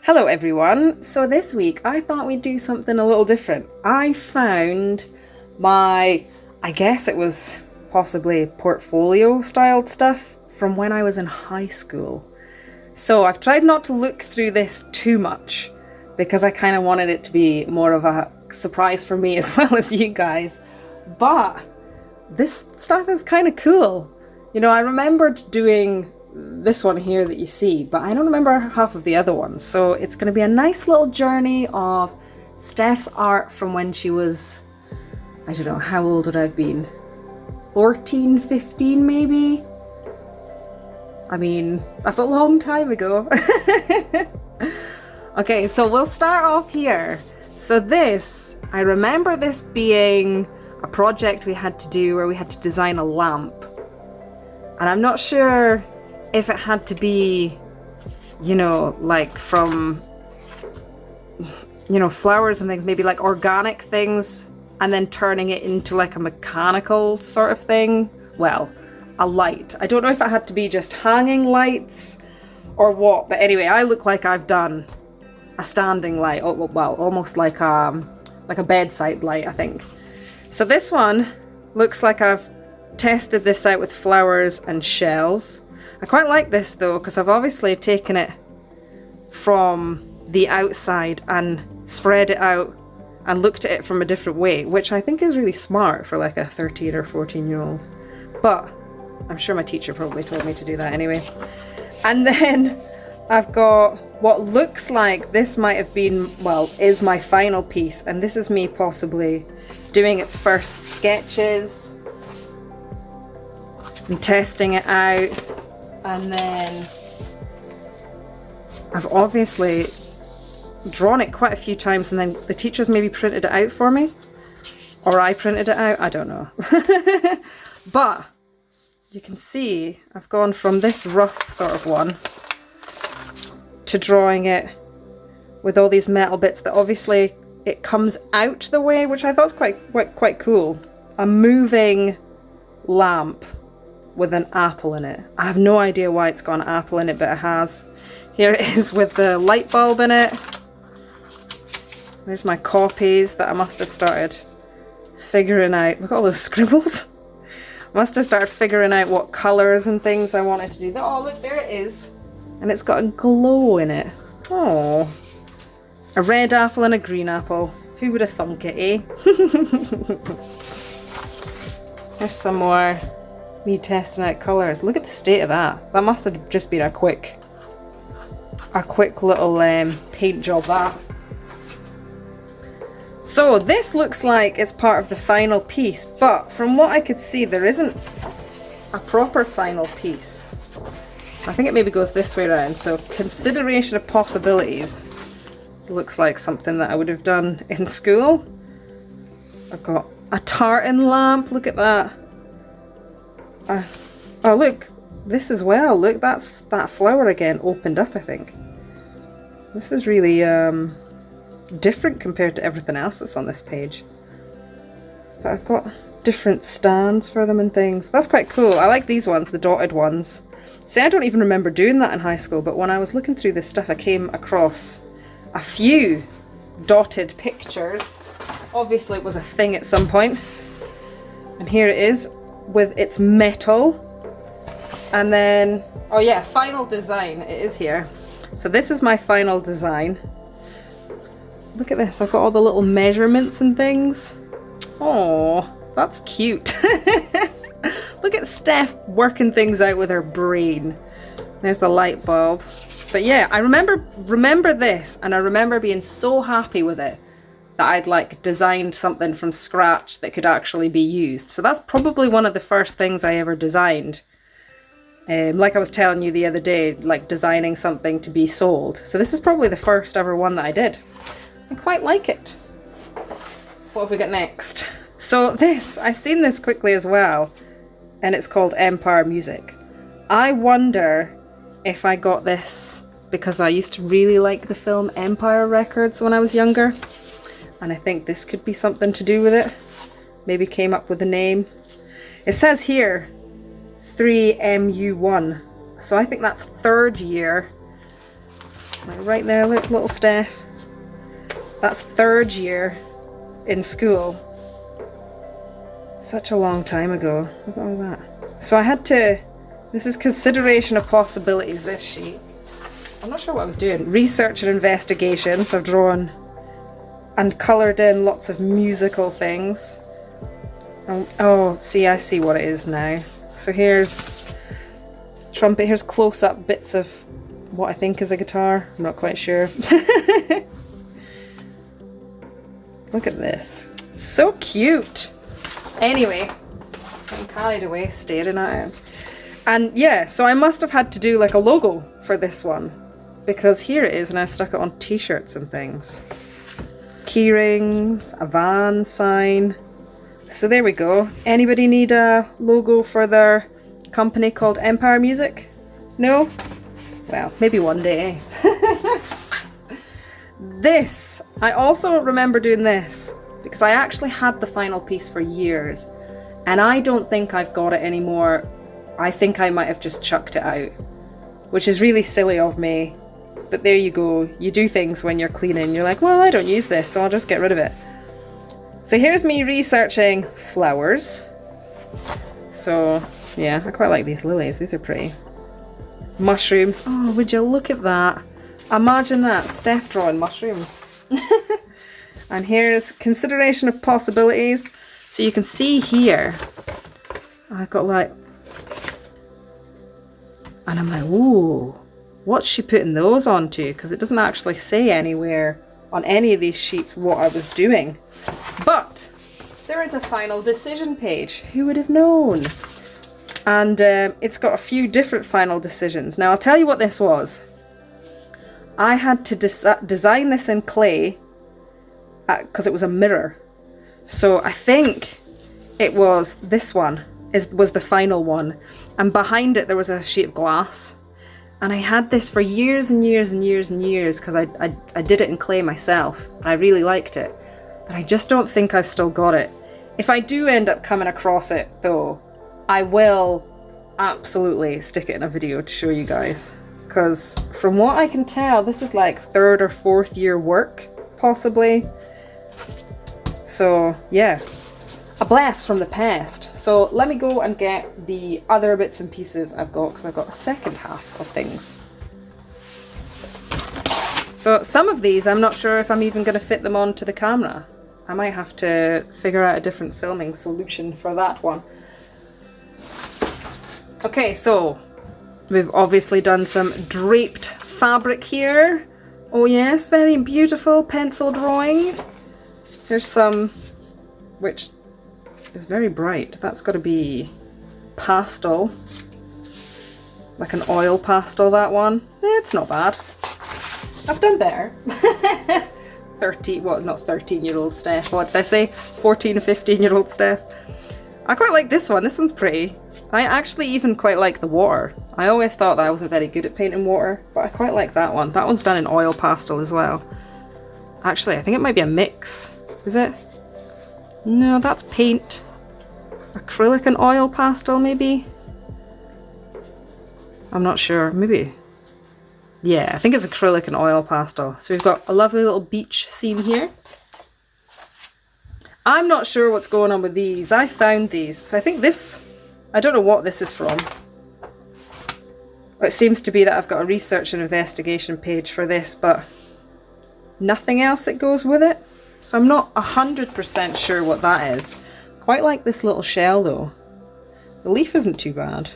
Hello everyone. So this week I thought we'd do something a little different. I found I guess it was possibly portfolio styled stuff from when I was in high school. So I've tried not to look through this too much because I kind of wanted it to be more of a surprise for me as well as you guys. But this stuff is kind of cool. You know, I remembered doing this one here that you see, but I don't remember half of the other ones. So it's going to be a nice little journey of Steph's art from when she was, I don't know, how old would I have been? 14, 15 maybe? I mean, that's a long time ago. Okay, so we'll start off here. So this, I remember this being a project we had to do where we had to design a lamp. And I'm not sure if it had to be, you know, like from, you know, flowers and things, maybe like organic things, and then turning it into like a mechanical sort of thing. Well, a light. I don't know if it had to be just hanging lights or what, but anyway, I look like I've done a standing light. Oh, well, almost like a bedside light, I think. So this one looks like I've tested this out with flowers and shells. I quite like this though, because I've obviously taken it from the outside and spread it out and looked at it from a different way, which I think is really smart for like a 13 or 14-year-old. But I'm sure my teacher probably told me to do that anyway. And then I've got what looks like this might have been, well, is my final piece, and this is me possibly doing its first sketches and testing it out. And then I've obviously drawn it quite a few times, and then the teachers maybe printed it out for me, or I printed it out, I don't know. But you can see I've gone from this rough sort of one to drawing it with all these metal bits that obviously it comes out the way, which I thought was quite cool. A moving lamp with an apple in it. I have no idea why it's got an apple in it, but it has. Here it is with the light bulb in it. There's my copies that I must have started figuring out. Look at all those scribbles. I must have started figuring out what colours and things I wanted to do. Oh, look, there it is. And it's got a glow in it. Oh, a red apple and a green apple. Who would have thunk it, eh? There's some more me testing out colours. Look at the state of that. That must have just been a quick little paint job, that. So this looks like it's part of the final piece, but from what I could see, there isn't a proper final piece. I think it maybe goes this way around. So consideration of possibilities looks like something that I would have done in school. I've got a tartan lamp. Look at that. Oh look, this as well. Look, that's that flower again opened up, I think. This is really different compared to everything else that's on this page. But I've got different stands for them and things. That's quite cool. I like these ones, the dotted ones. See, I don't even remember doing that in high school, but when I was looking through this stuff, I came across a few dotted pictures. Obviously it was a thing at some point. And here it is with its metal. And then, oh yeah, final design. It is here. So this is my final design. Look at this. I've got all the little measurements and things. Oh, that's cute. Look at Steph working things out with her brain. There's the light bulb. But yeah, I remember this, and I remember being so happy with it that I'd like designed something from scratch that could actually be used. So that's probably one of the first things I ever designed. Like I was telling you the other day, like designing something to be sold. So this is probably the first ever one that I did. I quite like it. What have we got next? So this, I seen this quickly as well, and it's called Empire Music. I wonder if I got this because I used to really like the film Empire Records when I was younger. And I think this could be something to do with it. Maybe came up with the name. It says here 3MU1. So I think that's third year Like right there, look, little Steph. That's 3rd year in school. Such a long time ago. Look at all that. So I had to, this is consideration of possibilities, this sheet. I'm not sure what I was doing. Research and investigation. So I've drawn and coloured in lots of musical things. Oh, see, I see what it is now. So here's trumpet, here's close-up bits of what I think is a guitar. I'm not quite sure. Look at this. So cute. Anyway, I'm carried away staring at it. And yeah, so I must have had to do like a logo for this one, because here it is and I stuck it on t-shirts and things. Key rings, a van sign. So there we go. Anybody need a logo for their company called Empire Music? No? Well, maybe one day. This, I also remember doing this because I actually had the final piece for years and I don't think I've got it anymore. I think I might have just chucked it out, which is really silly of me. But there you go. You do things when you're cleaning. You're like, well, I don't use this, so I'll just get rid of it. So here's me researching flowers. So yeah, I quite like these lilies. These are pretty. Mushrooms. Oh, would you look at that? Imagine that, Steph drawing mushrooms. And here's consideration of possibilities. So you can see here, I've got like, and I'm like, ooh, what's she putting those onto? Because it doesn't actually say anywhere on any of these sheets what I was doing. But there is a final decision page. Who would have known? And it's got a few different final decisions. Now I'll tell you what this was. I had to design this in clay because it was a mirror. So I think it was this one was the final one. And behind it there was a sheet of glass. And I had this for years and years and years and years because I did it in clay myself. I really liked it. But I just don't think I've still got it. If I do end up coming across it though, I will absolutely stick it in a video to show you guys. Because from what I can tell, this is like 3rd or 4th year work, possibly. So yeah, a blast from the past. So let me go and get the other bits and pieces I've got, because I've got a second half of things. So some of these, I'm not sure if I'm even going to fit them onto the camera. I might have to figure out a different filming solution for that one. Okay, so we've obviously done some draped fabric here. Oh yes, very beautiful pencil drawing. Here's some, which is very bright. That's got to be pastel. Like an oil pastel, that one. It's not bad. I've done better. 13, well, not 13-year-old Steph. What did I say? 14, 15-year-old Steph. I quite like this one. This one's pretty. I actually even quite like the water. I always thought that I wasn't very good at painting water, but I quite like that one. That one's done in oil pastel as well. Actually, I think it might be a mix. Is it? No, that's paint. Acrylic and oil pastel, maybe? I'm not sure. Maybe. Yeah, I think it's acrylic and oil pastel. So we've got a lovely little beach scene here. I'm not sure what's going on with these. I found these. So I think this, I don't know what this is from. It seems to be that I've got a research and investigation page for this, but nothing else that goes with it. So I'm not 100% sure what that is. Quite like this little shell though. The leaf isn't too bad.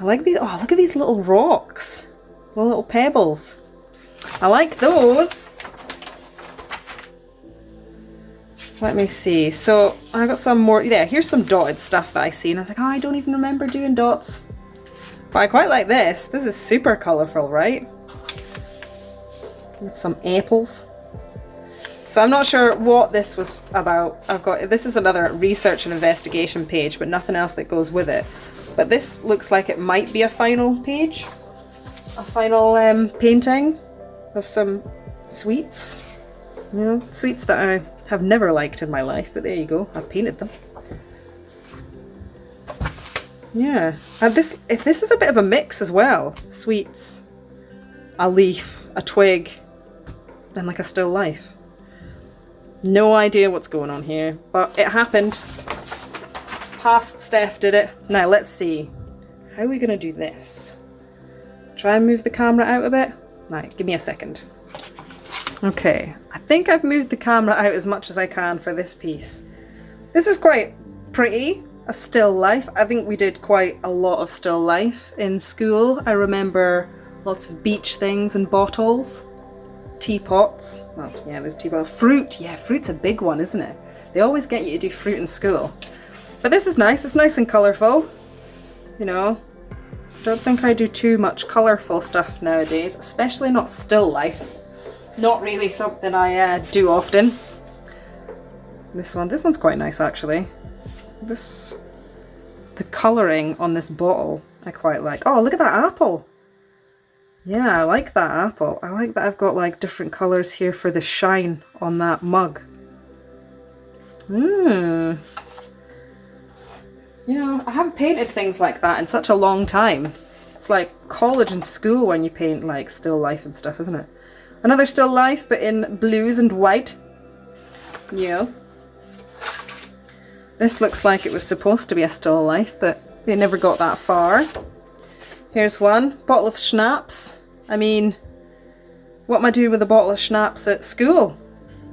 I like these. Oh, look at these little rocks. The little pebbles. I like those. Let me see. So I got some more. Yeah, here's some dotted stuff that I see. And I was like, oh, I don't even remember doing dots. But I quite like this. This is super colourful, right? With some apples. So I'm not sure what this was about. This is another research and investigation page, but nothing else that goes with it. But this looks like it might be a final page. A final painting of some sweets. You know, sweets that I have never liked in my life, but there you go. I've painted them. Yeah. And this is a bit of a mix as well. Sweets a leaf, a twig, then like a still life. No idea what's going on here, but it happened. Past Steph did it. Now let's see. How are we gonna do this? Try and move the camera out a bit? Right, give me a second. Okay, I think I've moved the camera out as much as I can for this piece. This is quite pretty, a still life. I think we did quite a lot of still life in school. I remember lots of beach things and bottles, teapots. Well, yeah, there's teapot. Fruit, yeah, fruit's a big one, isn't it? They always get you to do fruit in school. But this is nice, it's nice and colourful. You know, don't think I do too much colourful stuff nowadays, especially not still lifes. Not really something I do often. This one's quite nice actually. The colouring on this bottle I quite like. Oh, look at that apple. Yeah, I like that apple. I like that I've got like different colours here for the shine on that mug. You know, I haven't painted things like that in such a long time. It's like college and school when you paint like still life and stuff, isn't it? Another still life, but in blues and white. Yes. This looks like it was supposed to be a still life, but they never got that far. Here's one. Bottle of schnapps. I mean, what am I doing with a bottle of schnapps at school?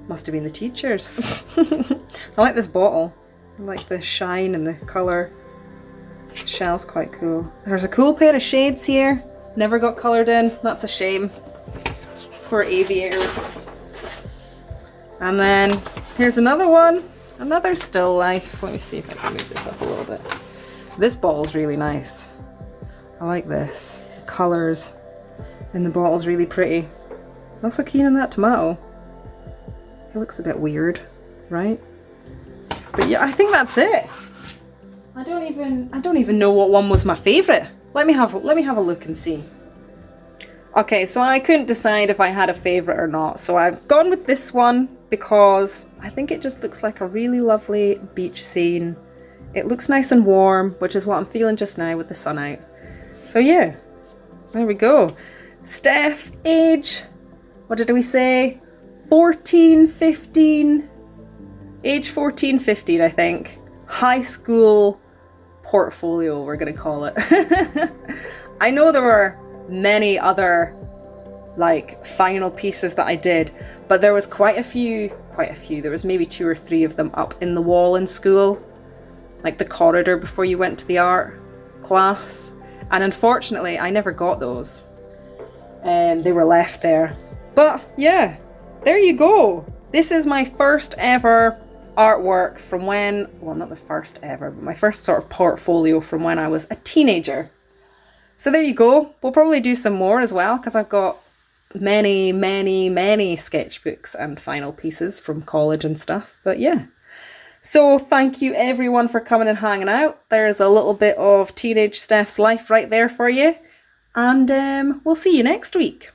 Must have been the teachers. I like this bottle. I like the shine and the colour. The shell's quite cool. There's a cool pair of shades here. Never got coloured in. That's a shame. Poor aviators. And then here's another one. Another still life. Let me see if I can move this up a little bit. This bottle's really nice. I like this. The colours in the bottle's really pretty. I'm not so keen on that tomato. It looks a bit weird, right? But yeah, I think that's it. I don't even know what one was my favourite. Let me have a look and see. Okay, so I couldn't decide if I had a favourite or not, so I've gone with this one because I think it just looks like a really lovely beach scene. It looks nice and warm, which is what I'm feeling just now with the sun out. So yeah, there we go. Steph, age, what did we say? 14, 15, age 14, 15, I think. High school portfolio, we're gonna call it. I know there were many other like final pieces that I did, but there was quite a few, there was maybe 2 or 3 of them up in the wall in school, like the corridor before you went to the art class, and unfortunately I never got those. They were left there. But yeah, there you go. This is my first ever artwork from when, well, not the first ever, but my first sort of portfolio from when I was a teenager. So there you go. We'll probably do some more as well because I've got many sketchbooks and final pieces from college and stuff. But yeah. So thank you everyone for coming and hanging out. There's a little bit of teenage Steph's life right there for you. And we'll see you next week.